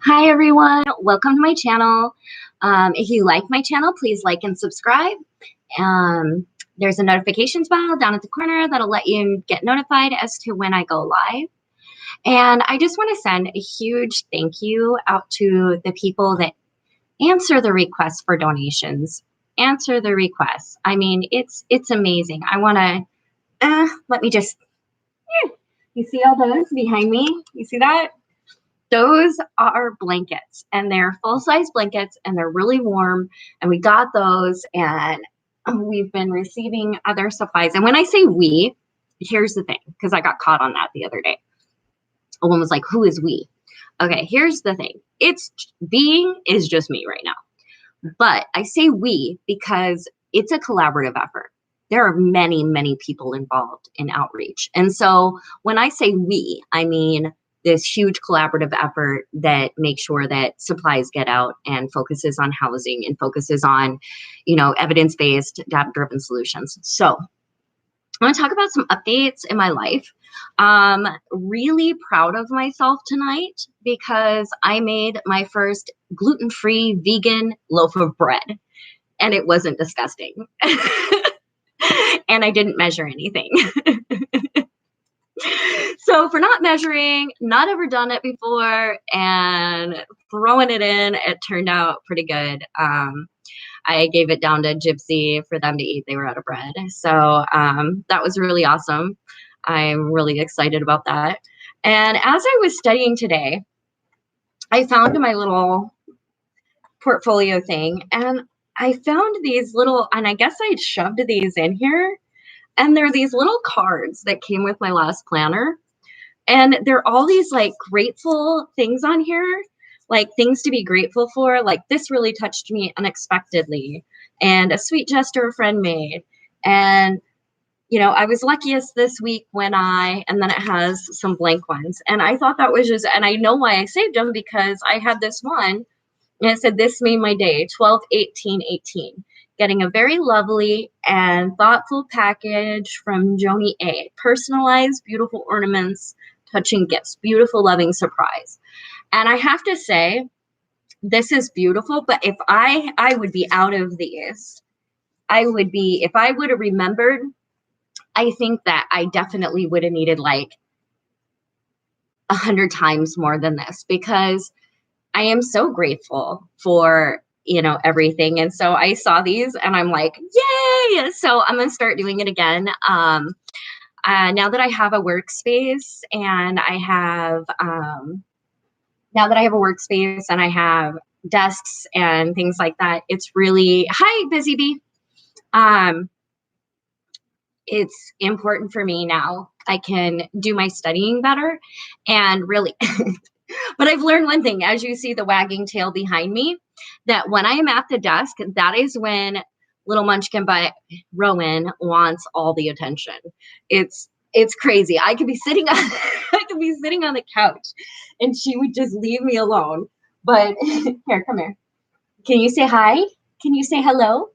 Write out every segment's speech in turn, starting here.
Hi everyone, welcome to my channel. If you like my channel, please like and subscribe. There's a notifications bell down at the corner that'll let you get notified as to when I go live. And I just want to send a huge thank you out to the people that answer the requests for donations. Answer the requests. I mean, it's amazing. I want to, let me just, you see all those behind me? You see that? Those are blankets, and they're full-size blankets, and they're really warm, and we got those, and we've been receiving other supplies. And when I say we, here's the thing, because I got caught on that the other day. A woman was like, who is we? Okay, here's the thing. Being is just me right now. But I say we because it's a collaborative effort. There are many, many people involved in outreach. And so when I say we, I mean this huge collaborative effort that makes sure that supplies get out and focuses on housing and focuses on, evidence-based, data-driven solutions. So I want to talk about some updates in my life. Really proud of myself tonight because I made my first gluten-free vegan loaf of bread, and it wasn't disgusting. And I didn't measure anything. So for not measuring, not ever done it before, and throwing it in, it turned out pretty good. I gave it down to Gypsy for them to eat. They were out of bread. So that was really awesome. I'm really excited about that. And as I was studying today, I found my little portfolio thing, and I found these little, and I guess I shoved these in here. And they're these little cards that came with my last planner. And they're all these like grateful things on here, like things to be grateful for. Like this really touched me unexpectedly, and a sweet gesture a friend made. And, I was luckiest this week and then it has some blank ones. And I thought that was and I know why I saved them, because I had this one and it said, this made my day, 12/18/18. Getting a very lovely and thoughtful package from Joni A. Personalized, beautiful ornaments, touching gifts, beautiful, loving surprise. And I have to say, this is beautiful, but if I would be out of these, if I would have remembered, I think that I definitely would have needed like 100 times more than this, because I am so grateful for everything. And so I saw these and I'm like, yay. So I'm going to start doing it again. Now that I have a workspace and I have desks and things like that, it's really, hi, Busy Bee. It's important for me now. I can do my studying better and really, but I've learned one thing, as you see the wagging tail behind me, that when I am at the desk, that is when little munchkin butt Rowan wants all the attention. It's crazy. I could be sitting on the couch and she would just leave me alone. But here, come here. Can you say hi? Can you say hello?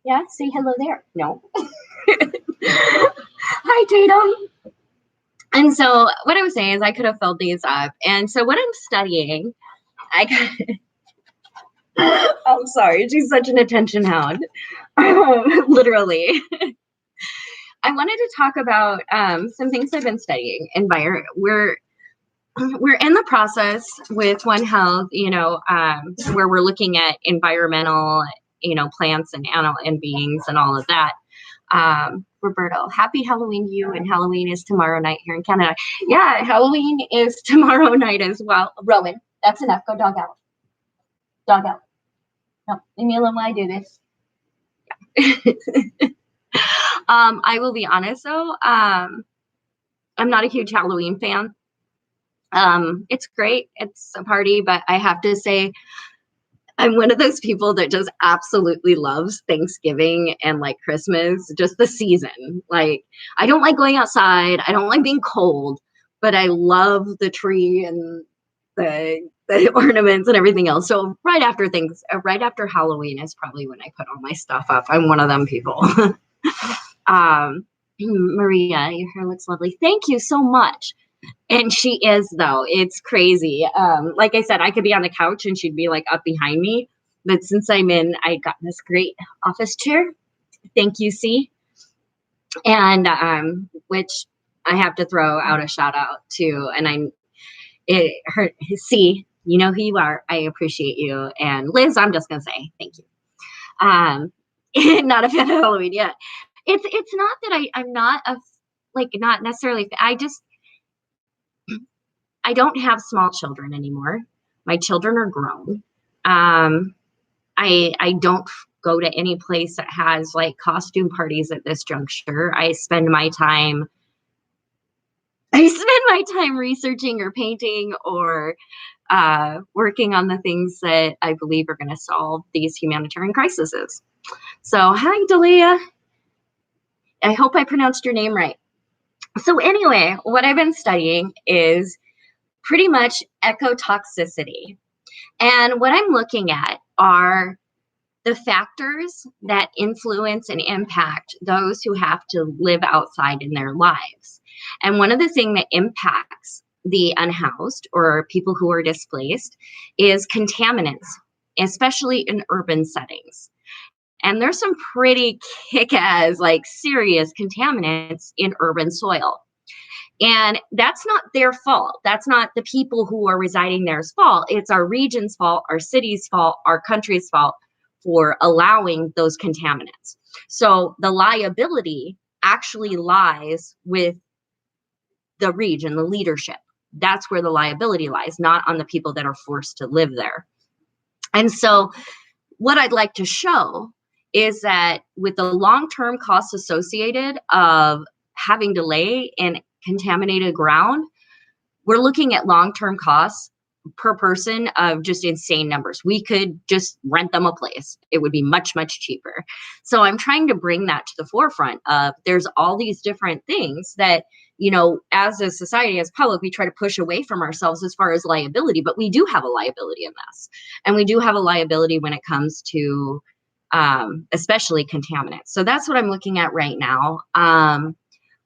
Yeah, say hello there. No. Hi, Tatum. And so what I was saying is I could have filled these up. And so what I'm studying, I'm sorry, she's such an attention hound. Literally. I wanted to talk about some things I've been studying. We're in the process with One Health, where we're looking at environmental, plants and animal and beings and all of that. Roberto, happy Halloween to you, and Halloween is tomorrow night here in Canada. Yeah, Halloween is tomorrow night as well. Rowan, that's enough. Go dog out. Dog out. No, leave me alone while I do this. Yeah. I will be honest though, I'm not a huge Halloween fan. It's great. It's a party, but I have to say, I'm one of those people that just absolutely loves Thanksgiving and like Christmas, just the season. Like, I don't like going outside. I don't like being cold, but I love the tree and the ornaments and everything else. So right after Halloween is probably when I put all my stuff up. I'm one of them people. Maria, your hair looks lovely. Thank you so much. And she is, though. It's crazy. Like I said, I could be on the couch and she'd be like up behind me. But since I'm in, I got this great office chair. Thank you, C. And which I have to throw out a shout out to. And her C, you know who you are. I appreciate you. And Liz, I'm just gonna say thank you. Not a fan of Halloween yet. It's not that I'm not not necessarily. I don't have small children anymore. My children are grown. I don't go to any place that has like costume parties at this juncture. I spend my time researching or painting or working on the things that I believe are going to solve these humanitarian crises. So, hi, Dalia. I hope I pronounced your name right. So anyway, what I've been studying is pretty much ecotoxicity. And what I'm looking at are the factors that influence and impact those who have to live outside in their lives. And one of the things that impacts the unhoused or people who are displaced is contaminants, especially in urban settings. And there's some pretty kick-ass, like serious contaminants in urban soil. And that's not their fault. That's not the people who are residing there's fault. It's our region's fault, our city's fault, our country's fault for allowing those contaminants. So the liability actually lies with the region, the leadership. That's where the liability lies, not on the people that are forced to live there. And so what I'd like to show is that with the long-term costs associated of having to lay in contaminated ground, we're looking at long-term costs per person of just insane numbers. We could just rent them a place. It would be much, much cheaper. So I'm trying to bring that to the forefront of there's all these different things that, you know, as a society, as public, we try to push away from ourselves as far as liability, but we do have a liability in this. And we do have a liability when it comes to especially contaminants. So that's what I'm looking at right now.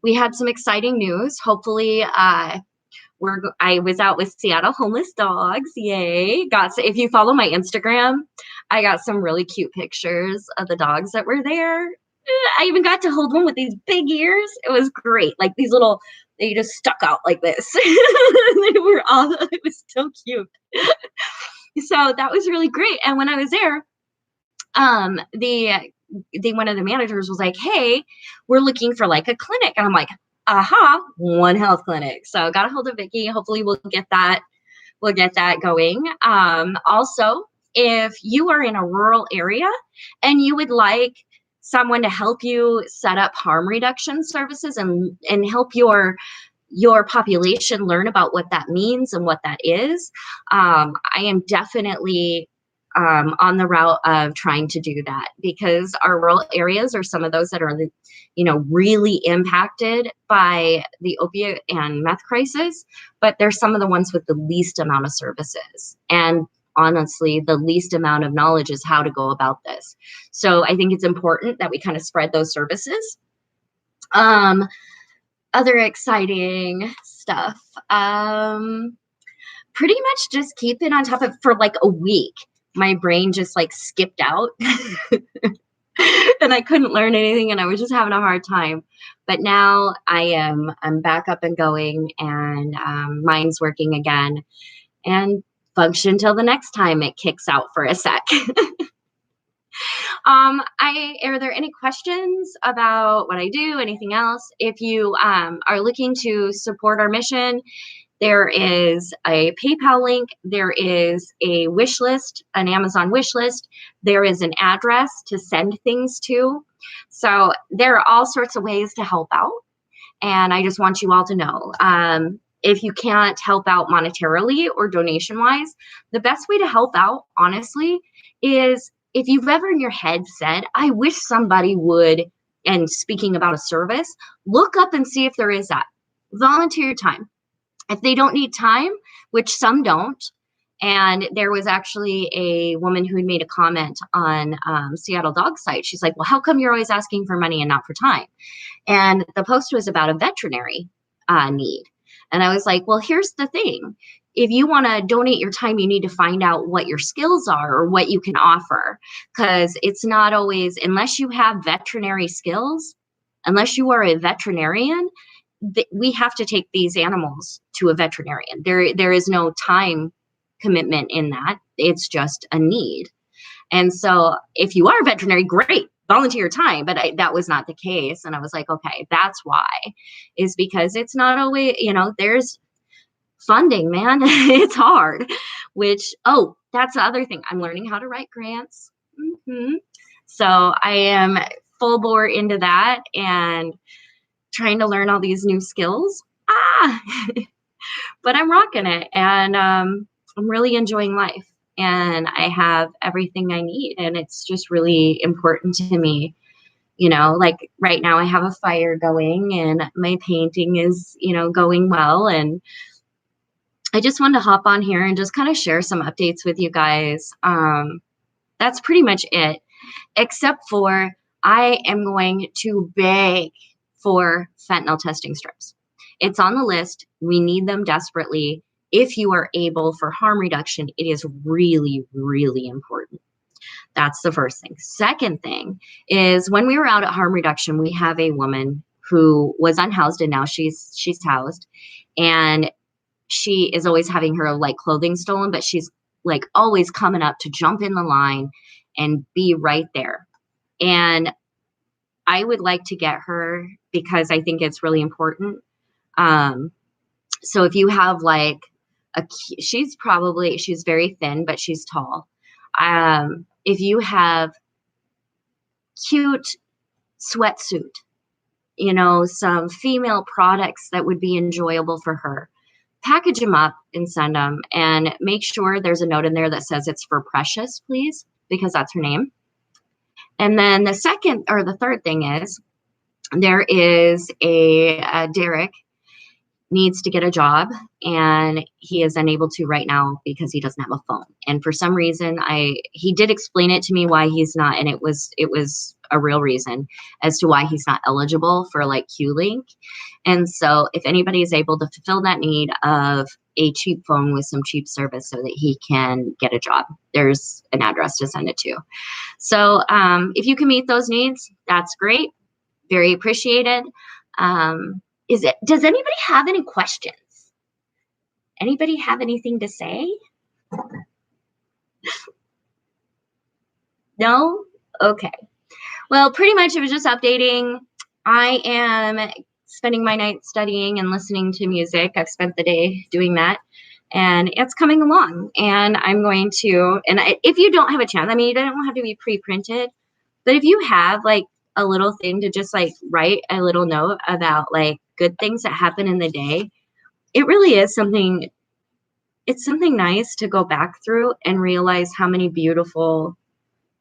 We had some exciting news. Hopefully, I was out with Seattle homeless dogs. Yay. If you follow my Instagram, I got some really cute pictures of the dogs that were there. I even got to hold one with these big ears. It was great. Like these little, they just stuck out like this. It was so cute. So that was really great. And when I was there, one of the managers was like, hey, we're looking for like a clinic. And I'm like, aha, One Health Clinic. So got a hold of Vicky. Hopefully we'll get that going. Also, if you are in a rural area and you would like someone to help you set up harm reduction services and help your population learn about what that means and what that is, I am definitely on the route of trying to do that, because our rural areas are some of those that are, you know, really impacted by the opiate and meth crisis, but they're some of the ones with the least amount of services. And honestly, the least amount of knowledge is how to go about this. So I think it's important that we kind of spread those services. Other exciting stuff. Pretty much just keep it on top of for like a week. My brain just like skipped out and I couldn't learn anything and I was just having a hard time. But now I'm back up and going, and mind's working again, and function till the next time it kicks out for a sec. Are there any questions about what I do? Anything else? If you are looking to support our mission, there is a PayPal link. There is a wish list, an Amazon wish list. There is an address to send things to. So there are all sorts of ways to help out. And I just want you all to know, if you can't help out monetarily or donation-wise, the best way to help out, honestly, is if you've ever in your head said, I wish somebody would, and speaking about a service, look up and see if there is that. Volunteer your time. If they don't need time, which some don't, and there was actually a woman who had made a comment on Seattle Dog Site. She's like, well, how come you're always asking for money and not for time? And the post was about a veterinary need. And I was like, well, here's the thing. If you want to donate your time, you need to find out what your skills are or what you can offer. Because it's not always, unless you have veterinary skills, unless you are a veterinarian, we have to take these animals to a veterinarian. There is no time commitment in that. It's just a need. And so if you are a veterinary, great, volunteer time. But that was not the case. And I was like, okay, that's why, is because it's not always, there's funding, man. It's hard, which, that's the other thing. I'm learning how to write grants. So I am full bore into that and trying to learn all these new skills. But I'm rocking it, and I'm really enjoying life, and I have everything I need, and it's just really important to me. Like right now I have a fire going and my painting is, going well. And I just wanted to hop on here and just kind of share some updates with you guys. That's pretty much it, except for I am going to beg for fentanyl testing strips. It's on the list. We need them desperately. If you are able for harm reduction, it is really, really important. That's the first thing. Second thing is, when we were out at harm reduction, we have a woman who was unhoused and now she's housed, and she is always having her like clothing stolen, but she's like always coming up to jump in the line and be right there. And I would like to get her because I think it's really important. So if you have like she's very thin, but she's tall. If you have cute sweatsuit, some female products that would be enjoyable for her, package them up and send them, and make sure there's a note in there that says it's for Precious, please, because that's her name. And then the third thing is, there is a Derek needs to get a job, and he is unable to right now because he doesn't have a phone. And for some reason, he did explain it to me why he's not, and it was a real reason as to why he's not eligible for like Q-Link. And so if anybody is able to fulfill that need of a cheap phone with some cheap service so that he can get a job, there's an address to send it to. So if you can meet those needs, that's great. Very appreciated. Does anybody have any questions? Anybody have anything to say? No? Okay. Well, pretty much it was just updating. I am spending my night studying and listening to music. I've spent the day doing that, and it's coming along. And I'm going to, if you don't have a chance, you don't have to be pre-printed, but if you have like a little thing to just like write a little note about like good things that happen in the day, it really is something. It's something nice to go back through and realize how many beautiful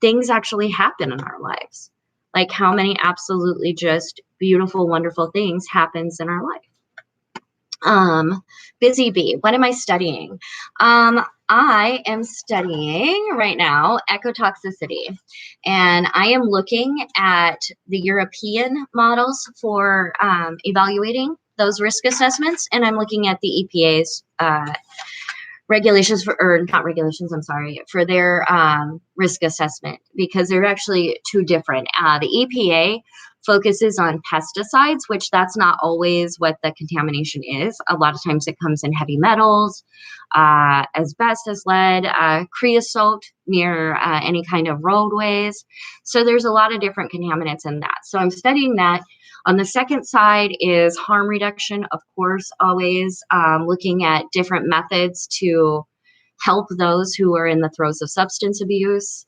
things actually happen in our lives. Like how many absolutely just beautiful, wonderful things happens in our life. Busy bee, what am I studying? I am studying right now Ecotoxicity, and I am looking at the European models for evaluating those risk assessments, and I'm looking at the EPA's regulations for their risk assessment, because they're actually two different. The EPA focuses on pesticides, which that's not always what the contamination is. A lot of times it comes in heavy metals, asbestos, lead, creosote near any kind of roadways. So there's a lot of different contaminants in that. So I'm studying that. On the second side is harm reduction, of course, always looking at different methods to help those who are in the throes of substance abuse.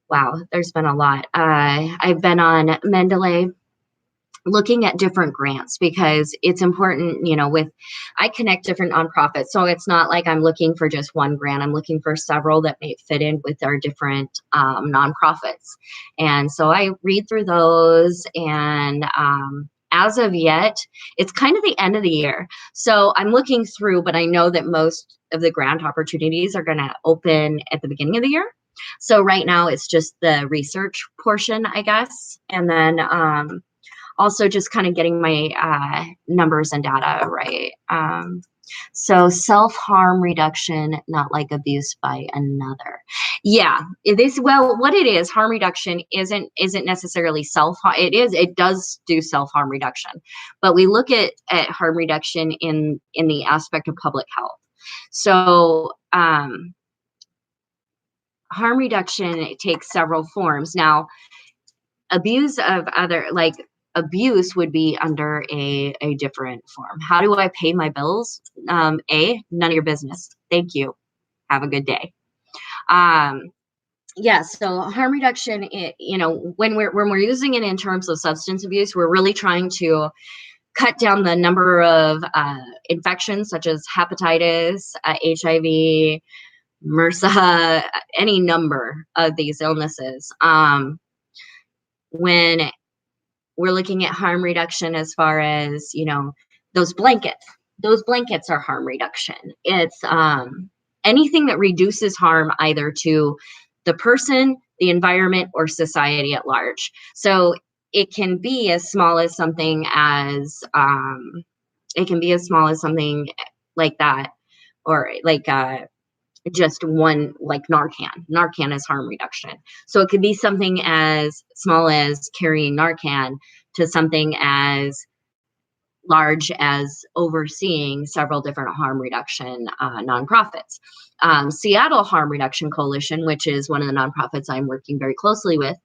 Wow, there's been a lot. I've been on Mendeley looking at different grants, because it's important, I connect different nonprofits. So it's not like I'm looking for just one grant. I'm looking for several that may fit in with our different nonprofits. And so I read through those, and as of yet, it's kind of the end of the year. So I'm looking through, but I know that most of the grant opportunities are going to open at the beginning of the year. So right now it's just the research portion, I guess. And then also just kind of getting my numbers and data right. So self-harm reduction, not like abuse by another. Yeah, it is. Well, what it is, harm reduction isn't necessarily self-harm. It does do self-harm reduction, but we look at harm reduction in the aspect of public health. So harm reduction, it takes several forms. Now, abuse would be under a different form. How do I pay my bills? None of your business. Thank you. Have a good day. Yeah, so harm reduction, when we're using it in terms of substance abuse, we're really trying to cut down the number of infections such as hepatitis, HIV, MRSA, any number of these illnesses. When we're looking at harm reduction as far as, those blankets are harm reduction. It's anything that reduces harm either to the person, the environment, or society at large. So it can be as small as something like that, or like just one, like Narcan. Narcan is harm reduction. So it could be something as small as carrying Narcan to something as large as overseeing several different harm reduction nonprofits. Seattle Harm Reduction Coalition, which is one of the nonprofits I'm working very closely with,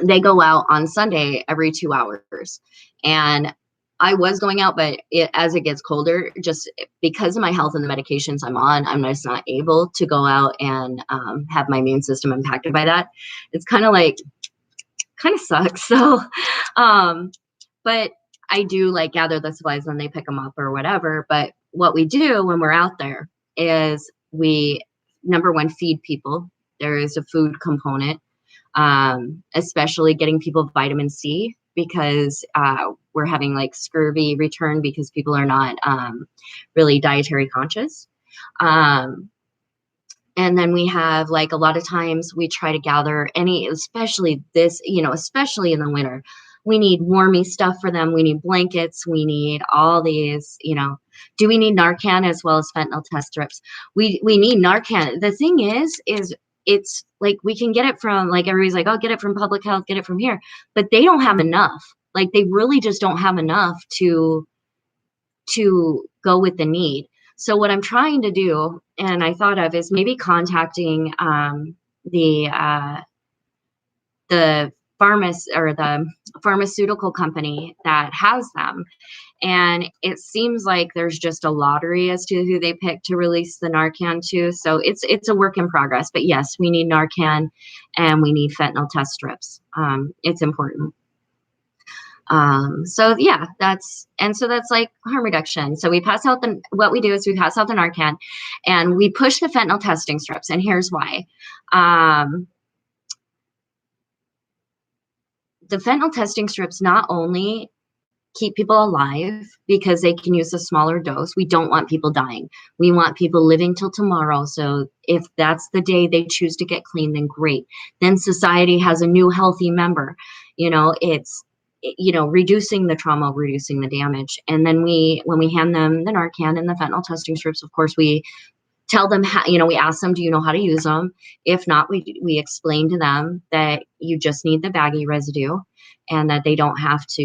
they go out on Sunday every 2 hours. And I was going out, but as it gets colder, just because of my health and the medications I'm on, I'm just not able to go out and have my immune system impacted by that. It's kind of sucks. So, but I do gather the supplies when they pick them up or whatever. But what we do when we're out there is we, number one, feed people. There is a food component, especially getting people vitamin C, because we're having scurvy return because people are not really dietary conscious. And then we have a lot of times we try to gather especially especially in the winter, we need warmy stuff for them. We need blankets. We need all these, do we need Narcan as well as fentanyl test strips? We need Narcan. The thing is it's we can get it from everybody's oh, get it from public health, get it from here, but they don't have enough. They really just don't have enough to go with the need. So what I'm trying to do, and I thought of, is maybe contacting the pharmaceutical company that has them. And it seems like there's just a lottery as to who they pick to release the Narcan to. So it's a work in progress. But yes, we need Narcan and we need fentanyl test strips. It's important. So yeah, that's harm reduction. So we pass out what we do is we pass out the Narcan and we push the fentanyl testing strips. And here's why. The fentanyl testing strips not only keep people alive because they can use a smaller dose. We don't want people dying. We want people living till tomorrow. So if that's the day they choose to get clean, then great. Then society has a new healthy member. It's reducing the trauma, reducing the damage. And then when we hand them the Narcan and the fentanyl testing strips, of course, we tell them how, we ask them, do you know how to use them? If not, we explain to them that you just need the baggie residue and that they don't have to,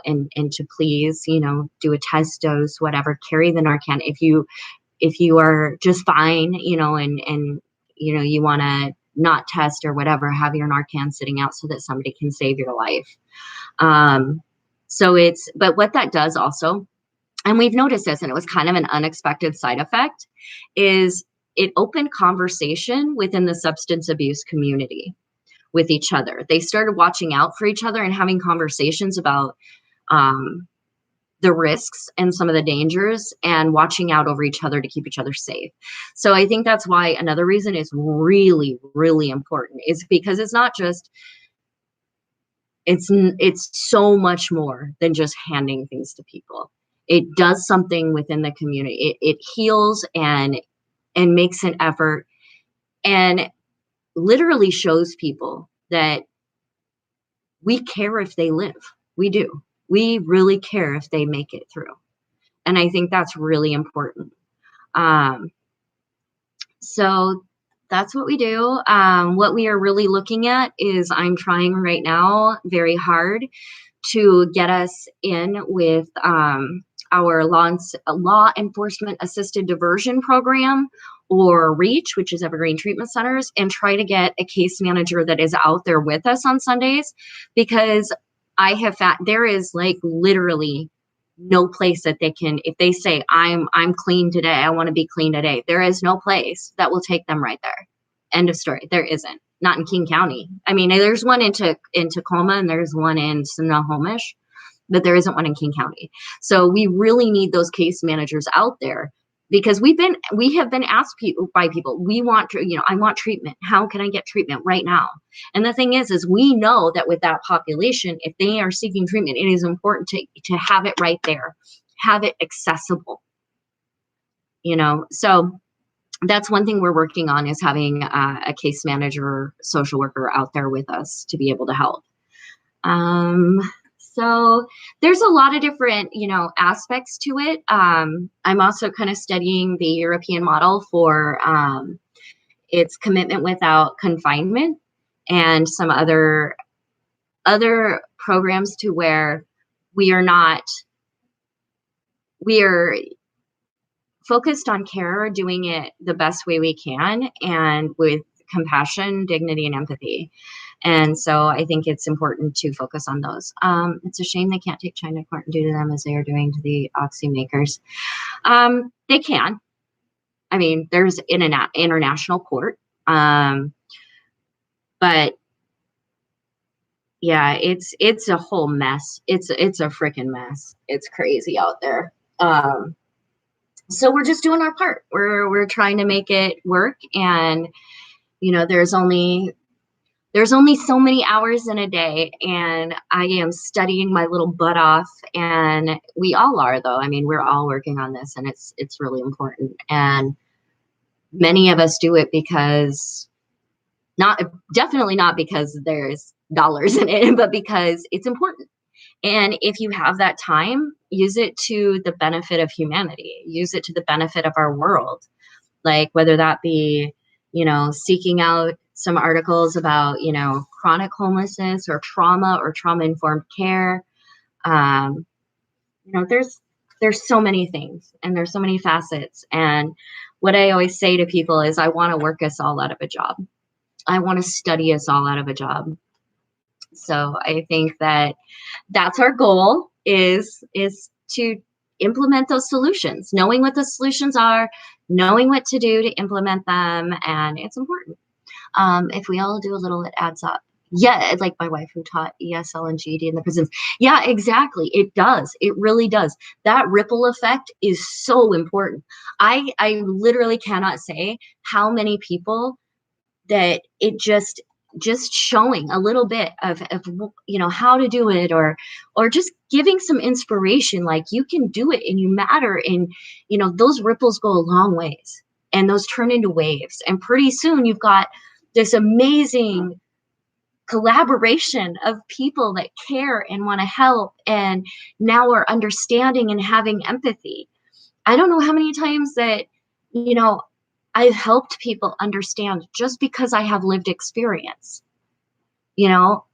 and to please, do a test dose, whatever, carry the Narcan. If you are just fine, and you want to not test or whatever, have your Narcan sitting out so that somebody can save your life. But what that does also, and we've noticed this, and it was kind of an unexpected side effect, is it opened conversation within the substance abuse community with each other. They started watching out for each other and having conversations about the risks and some of the dangers and watching out over each other to keep each other safe. So I think that's why another reason is really, really important, is because it's not just, it's so much more than just handing things to people. It does something within the community. It heals and makes an effort and literally shows people that we care if they live. We do. We really care if they make it through. And I think that's really important. Um, so that's what we do. What we are really looking at is I'm trying right now very hard to get us in with our law enforcement assisted diversion program, or REACH, which is Evergreen Treatment Centers, and try to get a case manager that is out there with us on Sundays, because I have found there is like literally no place that they can, if they say I'm clean today, I want to be clean today, there is no place that will take them right there. End of story. There isn't. Not in King County. I mean, there's one in Tacoma and there's one in Snohomish, but there isn't one in King County. So we really need those case managers out there, because we have been asked by people, we want to, I want treatment. How can I get treatment right now? And the thing is we know that with that population, if they are seeking treatment, it is important to have it right there, have it accessible, so that's one thing we're working on, is having a case manager, social worker out there with us to be able to help. So there's a lot of different, aspects to it. I'm also kind of studying the European model for its commitment without confinement, and some other programs to where we are focused on care, doing it the best way we can, and with compassion, dignity, and empathy. And so I think it's important to focus on those. It's a shame they can't take China to court and do to them as they are doing to the oxy makers. They can. I mean, there's international court. But yeah, it's a whole mess. It's a freaking mess. It's crazy out there. So we're just doing our part. We're trying to make it work, and there's only so many hours in a day, and I am studying my little butt off, and we all are, though. I mean, we're all working on this, and it's really important. And many of us do it because definitely not because there's dollars in it, but because it's important. And if you have that time, use it to the benefit of humanity, use it to the benefit of our world. Like, whether that be, seeking out some articles about, chronic homelessness or trauma-informed care. There's so many things, and there's so many facets. And what I always say to people is, I want to work us all out of a job. I want to study us all out of a job. So I think that's our goal, is to implement those solutions, knowing what the solutions are, knowing what to do to implement them. And it's important. If we all do a little, it adds up. Yeah, like my wife who taught ESL and GED in the prisons. Yeah, exactly. It does. It really does. That ripple effect is so important. I literally cannot say how many people that it just showing a little bit of how to do it, or just giving some inspiration, like, you can do it and you matter, and those ripples go a long ways, and those turn into waves, and pretty soon you've got this amazing collaboration of people that care and want to help, and now are understanding and having empathy. I don't know how many times that I've helped people understand just because I have lived experience,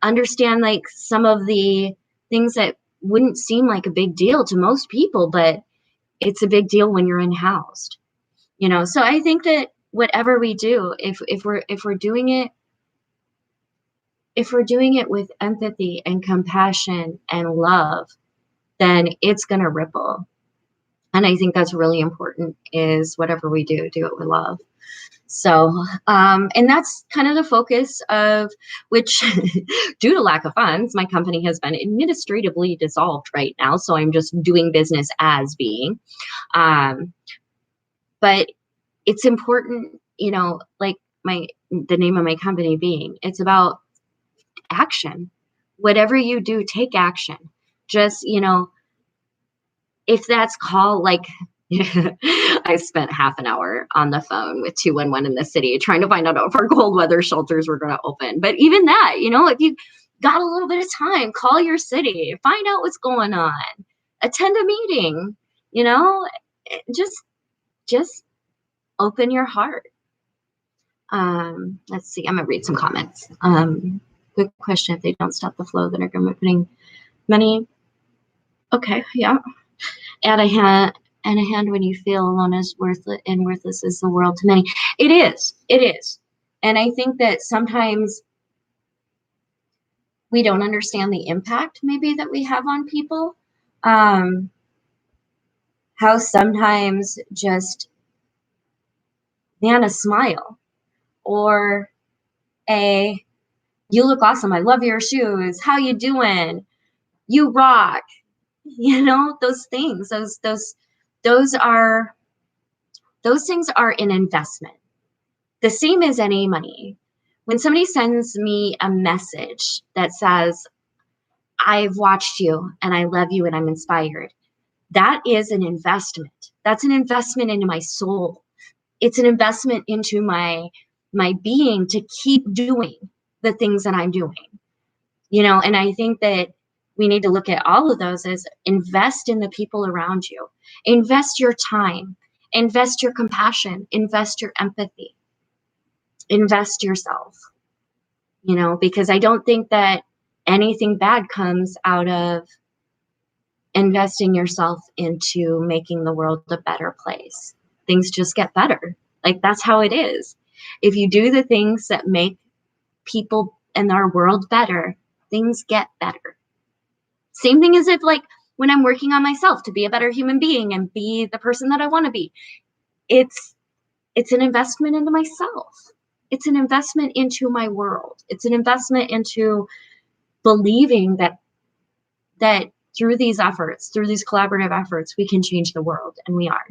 understand like some of the things that wouldn't seem like a big deal to most people, but it's a big deal when you're unhoused, So I think that whatever we do, if we're doing it with empathy and compassion and love, then it's going to ripple. And I think that's really important, is whatever we do it with love. So, and that's kind of the focus of which, due to lack of funds, my company has been administratively dissolved right now. So I'm just doing business as being. But it's important, like the name of my company being, it's about action. Whatever you do, take action. Just, if that's called, like, I spent half an hour on the phone with 211 in the city trying to find out if our cold weather shelters were going to open. But even that, if you got a little bit of time, call your city, find out what's going on, attend a meeting, you know, just open your heart. Let's see, I'm gonna read some comments. Good question. If they don't stop the flow, then are going to be putting money. Okay, yeah. Add a hand when you feel alone is worthless, and worthless is the world to many. It is. And I think that sometimes we don't understand the impact maybe that we have on people. How sometimes just, man, a smile or you look awesome, I love your shoes, how you doing, you rock, those things, those things are an investment. The same as any money. When somebody sends me a message that says, I've watched you and I love you and I'm inspired, that is an investment. That's an investment into my soul. It's an investment into my being to keep doing the things that I'm doing. And I think that we need to look at all of those as invest in the people around you. Invest your time, invest your compassion, invest your empathy, invest yourself, because I don't think that anything bad comes out of investing yourself into making the world a better place. Things just get better. Like, that's how it is. If you do the things that make people in our world better, things get better. Same thing as if, like, when I'm working on myself to be a better human being and be the person that I want to be, it's an investment into myself. It's an investment into my world. It's an investment into believing that through these efforts, through these collaborative efforts, we can change the world, and we are.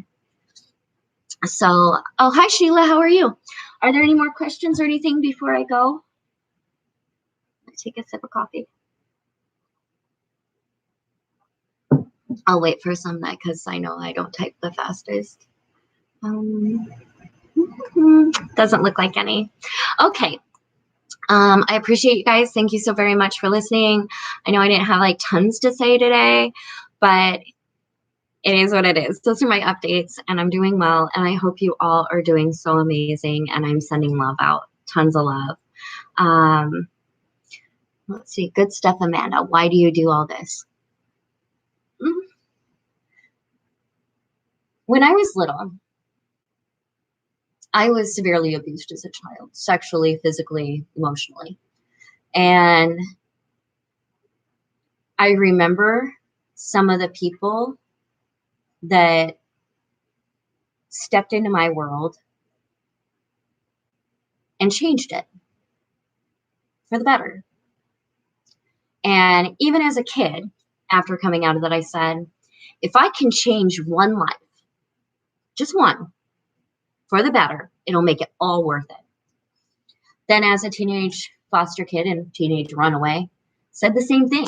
So, hi Sheila, how are you? Are there any more questions or anything before I go? Let's take a sip of coffee. I'll wait for some of that because I know I don't type the fastest. Doesn't look like any. Okay. I appreciate you guys. Thank you so very much for listening. I know I didn't have like tons to say today, but it is what it is. Those are my updates, and I'm doing well, and I hope you all are doing so amazing, and I'm sending love out. Tons of love. Let's see. Good stuff, Amanda. Why do you do all this? When I was little, I was severely abused as a child, sexually, physically, emotionally. And I remember some of the people that stepped into my world and changed it for the better. And even as a kid, after coming out of that, I said, if I can change one life, just one, for the better, it'll make it all worth it. Then as a teenage foster kid and teenage runaway, said the same thing.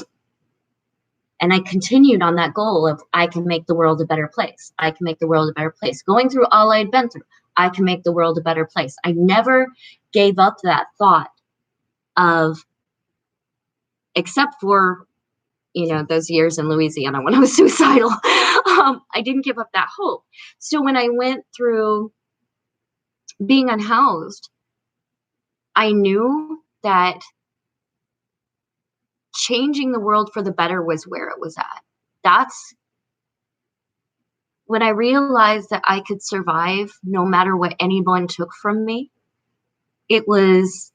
And I continued on that goal of, I can make the world a better place. I can make the world a better place. Going through all I'd been through, I can make the world a better place. I never gave up that thought of, except for, those years in Louisiana when I was suicidal. I didn't give up that hope. So when I went through being unhoused, I knew that changing the world for the better was where it was at. That's when I realized that I could survive no matter what anyone took from me. It was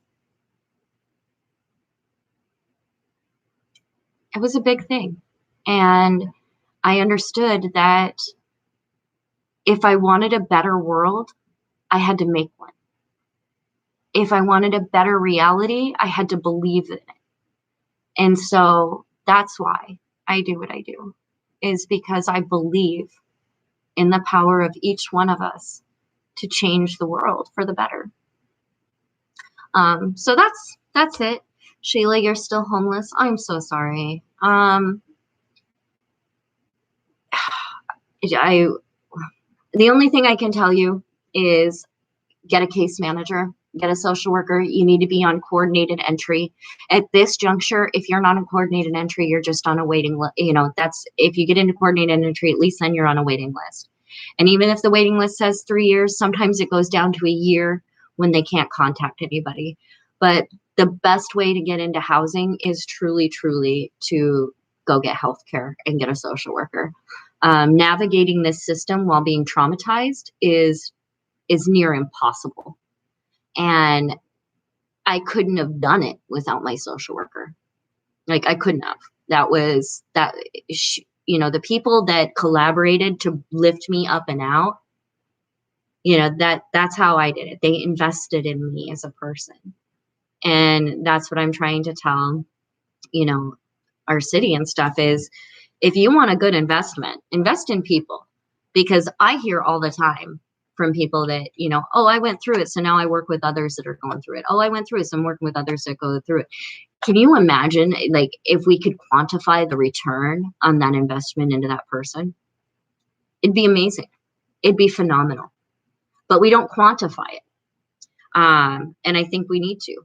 a big thing. And I understood that if I wanted a better world, I had to make one. If I wanted a better reality, I had to believe in it. And so that's why I do what I do, is because I believe in the power of each one of us to change the world for the better. So that's it. Sheila, you're still homeless. I'm so sorry. The only thing I can tell you is get a case manager. Get a social worker. You need to be on coordinated entry. At this juncture, if you're not on coordinated entry, you're just on a waiting list. That's if you get into coordinated entry, at least then you're on a waiting list. And even if the waiting list says 3 years, sometimes it goes down to a year when they can't contact anybody. But the best way to get into housing is truly, truly to go get healthcare and get a social worker. Navigating this system while being traumatized is near impossible. And I couldn't have done it without my social worker. Like, I couldn't have. The people that collaborated to lift me up and out, that's how I did it. They invested in me as a person. And that's what I'm trying to tell, our city and stuff is, if you want a good investment, invest in people. Because I hear all the time from people that, oh, I went through it, so now I work with others that are going through it. Oh, I went through it, so I'm working with others that go through it. Can you imagine, like, if we could quantify the return on that investment into that person? It'd be amazing. It'd be phenomenal. But we don't quantify it. And I think we need to.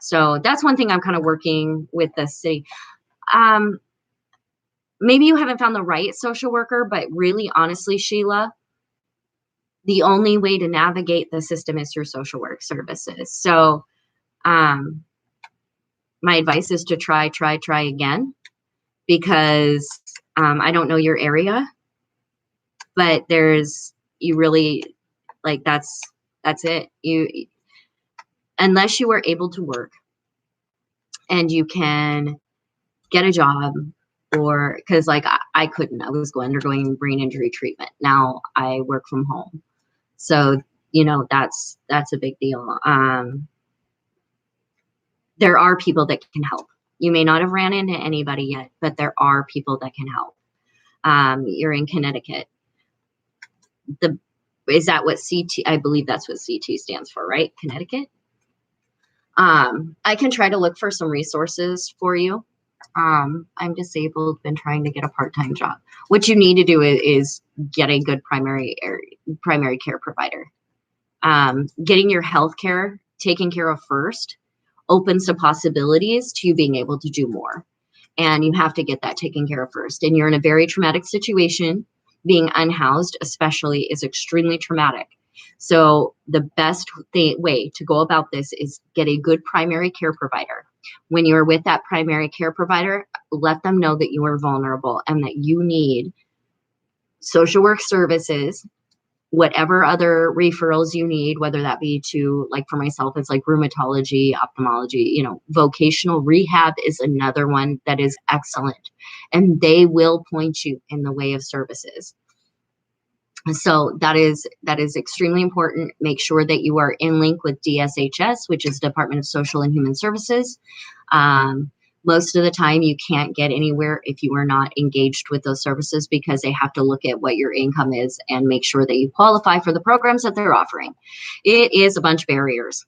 So that's one thing I'm kind of working with the city. Maybe you haven't found the right social worker, but really, honestly, Sheila, the only way to navigate the system is through social work services. So my advice is to try again, because I don't know your area, but you really, like, that's it. Unless you are able to work and you can get a job, or because, like, I couldn't. I was undergoing brain injury treatment. Now I work from home. So, that's a big deal. There are people that can help. You may not have ran into anybody yet, but there are people that can help. You're in Connecticut. Is that what CT? I believe that's what CT stands for, right? Connecticut. I can try to look for some resources for you. I'm disabled, been trying to get a part-time job. What you need to do is get a good primary care provider. Getting your health care taken care of first opens the possibilities to you being able to do more. And you have to get that taken care of first. And you're in a very traumatic situation. Being unhoused especially is extremely traumatic. So the best way to go about this is get a good primary care provider. When you're with that primary care provider, let them know that you are vulnerable and that you need social work services, whatever other referrals you need, whether that be to, like, for myself, it's like rheumatology, ophthalmology, vocational rehab is another one that is excellent. And they will point you in the way of services. So that is extremely important. Make sure that you are in link with DSHS, which is Department of Social and Human Services. Most of the time you can't get anywhere if you are not engaged with those services, because they have to look at what your income is and make sure that you qualify for the programs that they're offering. It is a bunch of barriers.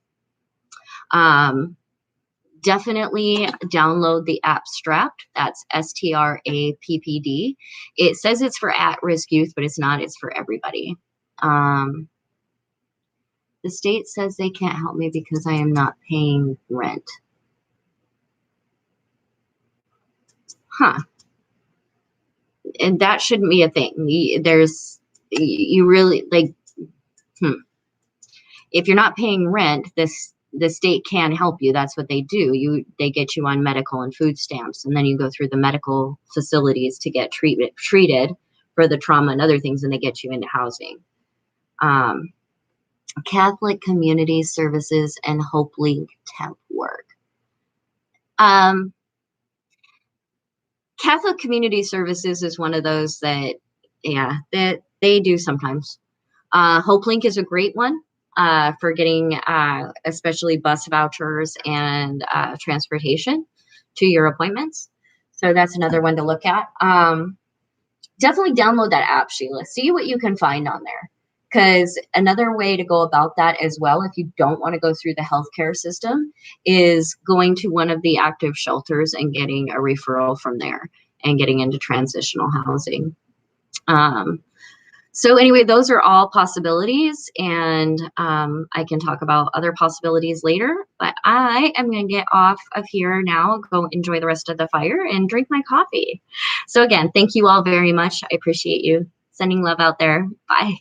Definitely download the app Strapped. That's STRAPPD. It says it's for at-risk youth, but it's not. It's for everybody. The state says they can't help me because I am not paying rent. Huh. And that shouldn't be a thing. You really, like, if you're not paying rent, the state can help you. That's what they do. They get you on medical and food stamps, and then you go through the medical facilities to get treated for the trauma and other things, and they get you into housing. Catholic Community Services and Hope Link temp work. Catholic Community Services is one of those that they do sometimes. Hope Link is a great one. For getting especially bus vouchers and transportation to your appointments. So that's another one to look at. Definitely download that app, Sheila. See what you can find on there. Because another way to go about that as well, if you don't want to go through the healthcare system, is going to one of the active shelters and getting a referral from there and getting into transitional housing. So anyway, those are all possibilities, and I can talk about other possibilities later, but I am going to get off of here now, go enjoy the rest of the fire and drink my coffee. So again, thank you all very much. I appreciate you. Sending love out there. Bye.